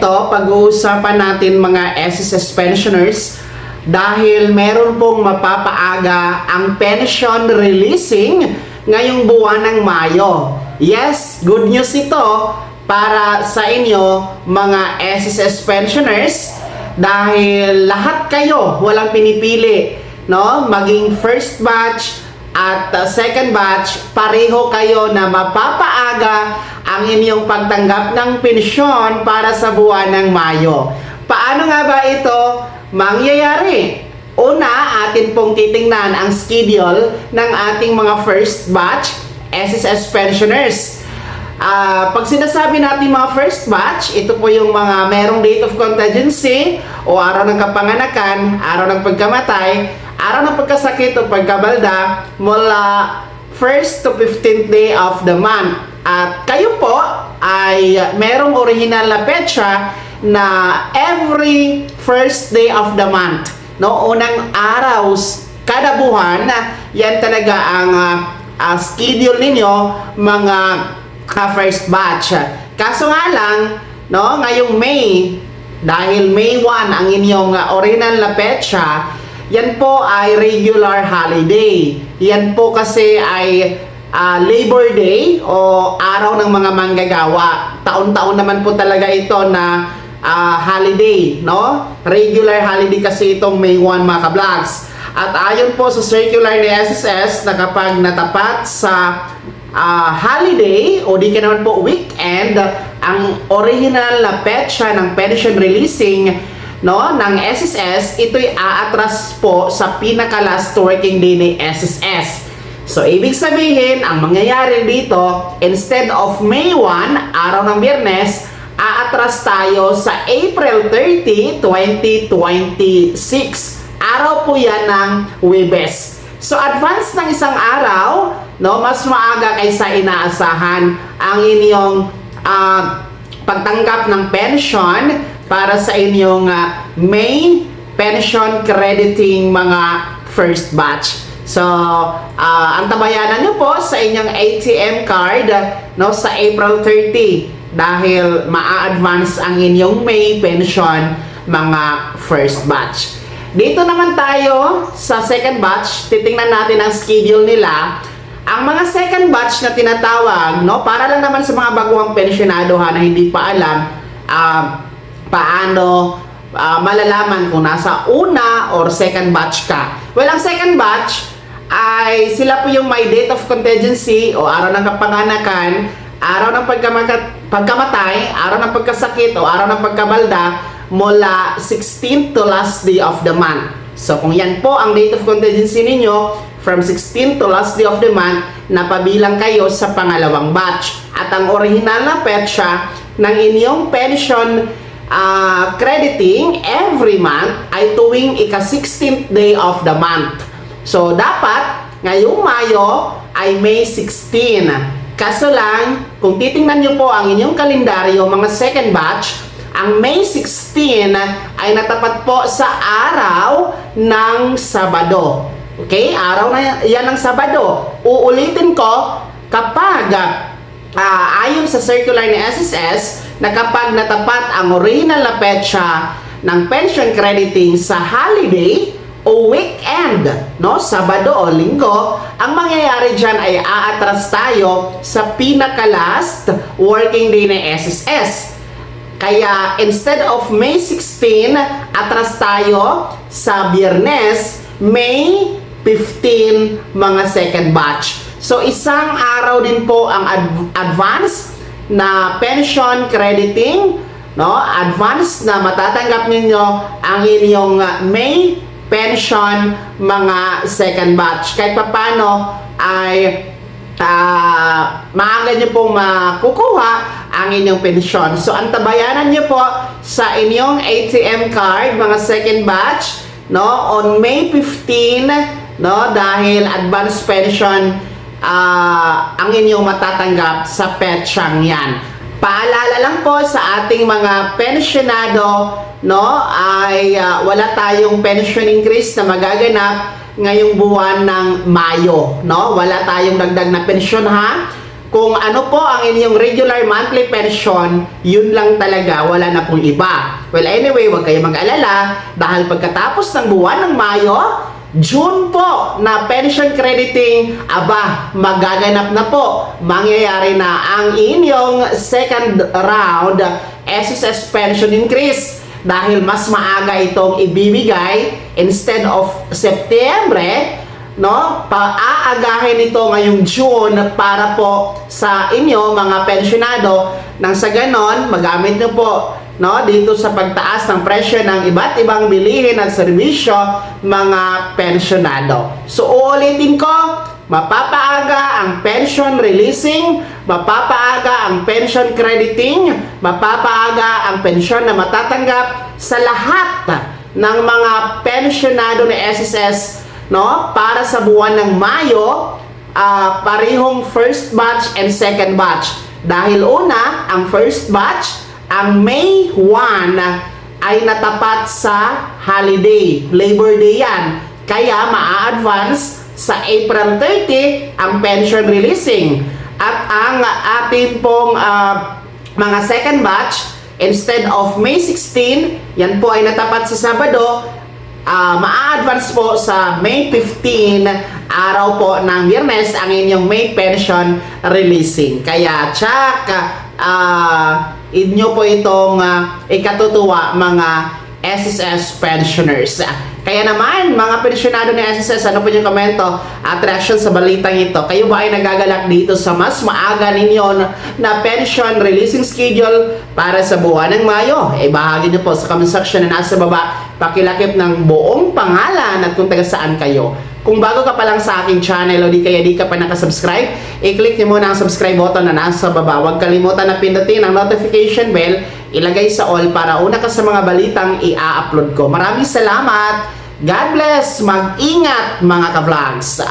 Ito, pag-uusapan natin mga SSS pensioners dahil meron pong mapapaaga ang pension releasing ngayong buwan ng Mayo. Yes, good news ito para sa inyo mga SSS pensioners dahil lahat kayo walang pinipili, no? Maging first batch at second batch, pareho kayo na mapapaaga ang inyong pagtanggap ng pensyon para sa buwan ng Mayo. Paano nga ba ito mangyayari? Una, atin pong titingnan ang schedule ng ating mga first batch SSS pensioners. Pag sinasabi natin mga first batch, ito po yung mga merong date of contingency o araw ng kapanganakan, araw ng pagkamatay, araw ng pagkasakit o pagkabalda mula 1st to 15th day of the month. At kayo po ay merong original na petsa na every first day of the month. No, unang araw kada buwan, yan talaga ang schedule ninyo mga first batch. Kaso nga lang, no, ngayong May, dahil May 1 ang inyong original na petsa, yan po ay regular holiday. Yan po kasi ay Labor Day o araw ng mga manggagawa. Taon-taon naman po talaga ito na holiday, no? Regular holiday kasi itong May 1 mga ka-vlogs. At ayon po sa circular ni SSS na kapag natapat sa holiday o di ka naman po weekend, ang original na petsa ng pension releasing, no, ng SSS, ito'y aatras po sa pinaka-last working day ni SSS. So, ibig sabihin, ang mangyayari dito, instead of May 1, araw ng Biyernes, aatras tayo sa April 30, 2026. Araw po yan ng Huwebes. So, advance ng isang araw, no, mas maaga kaysa inaasahan ang inyong pagtanggap ng pension para sa inyong May pension crediting mga first batch. So, antabayanan nyo po sa inyong ATM card, no, sa April 30 dahil maa-advance ang inyong May pension mga first batch. Dito naman tayo sa second batch, titingnan natin ang schedule nila. Ang mga second batch na tinatawag, no, para lang naman sa mga baguhang pensionado na hindi pa alam paano malalaman kung nasa una or second batch ka. Well, ang second batch ay sila po yung may date of contingency o araw ng kapanganakan, araw ng pagkamatay, araw ng pagkasakit o araw ng pagkabalda mula 16th to last day of the month. So kung yan po ang date of contingency ninyo, from 16th to last day of the month, napabilang kayo sa pangalawang batch. At ang original na petsa ng inyong pension crediting every month ay tuwing ika-16th day of the month. So dapat ngayong Mayo ay May 16. Kaso lang, kung titingnan nyo po ang inyong kalendaryo mga second batch, ang May 16 ay natapat po sa araw ng Sabado. Okay? Araw na yan ng Sabado. Uulitin ko, kapag ayon sa circular ni SSS, na kapag natapat ang original na petsa ng pension crediting sa holiday o weekend, no, Sabado o Linggo, ang mangyayari dyan ay aatras tayo sa pinaka-last working day ng SSS. Kaya instead of May 16, atras tayo sa Biyernes, May 15 mga second batch. So isang araw din po ang advance na pension crediting, no? Advance na matatanggap ninyo ang inyong May pension mga second batch. Kahit papano ay maaga nyo pong makukuha ang inyong pensyon. So, antabayanan nyo po sa inyong ATM card, mga second batch, no, on May 15, no, dahil advance pension ang inyong matatanggap sa petsang yan. Paalala lang po sa ating mga pensionado, no, ay wala tayong pension increase na magaganap ngayong buwan ng Mayo, no? Wala tayong dagdag na pensyon, ha? Kung ano po ang inyong regular monthly pension, yun lang talaga, wala na pong iba. Well, anyway, huwag kayong mag-alala dahil pagkatapos ng buwan ng Mayo, June po na pension crediting, aba, magaganap na po. Mangyayari na ang inyong second round SSS pension increase dahil mas maaga itong ibibigay instead of September, no? Paaagahin ito ngayong June para po sa inyo mga pensionado nang sa ganon magamit nyo po, no, dito sa pagtaas ng presyo ng iba't ibang bilihin at serbisyo mga pensionado. So uulitin ko, mapapaaga ang pension releasing, mapapaaga ang pension crediting, mapapaaga ang pensyon na matatanggap sa lahat ng mga pensionado ng SSS, no, para sa buwan ng Mayo, parehong first batch and second batch. Dahil una, ang first batch, ang May 1 ay natapat sa holiday, Labor Day yan. Kaya maa-advance sa April 30 ang pension releasing. At ang ating pong mga second batch, instead of May 16, yan po ay natapat sa Sabado, maa-advance po sa May 15, araw po ng Biyernes, ang inyong May pension releasing. Kaya tsak, inyo po itong ikatutuwa mga SSS pensioners. Kaya naman, mga pensionado ng SSS, ano po yung komento at reaction sa balitang ito? Kayo ba ay nagagalak dito sa mas maaga ninyo na pension releasing schedule para sa buwan ng Mayo? Bahagi nyo po sa comment section na nasa baba. Pakilakip ng buong pangalan at kung taga saan kayo. Kung bago ka pa lang sa aking channel o di ka pa nakasubscribe, i-click nyo muna ang subscribe button na nasa baba. Huwag kalimutan na pindutin ang notification bell, ilagay sa all para una ka sa mga balitang i-upload ko. Maraming salamat! God bless! Mag-ingat mga ka-vlogs!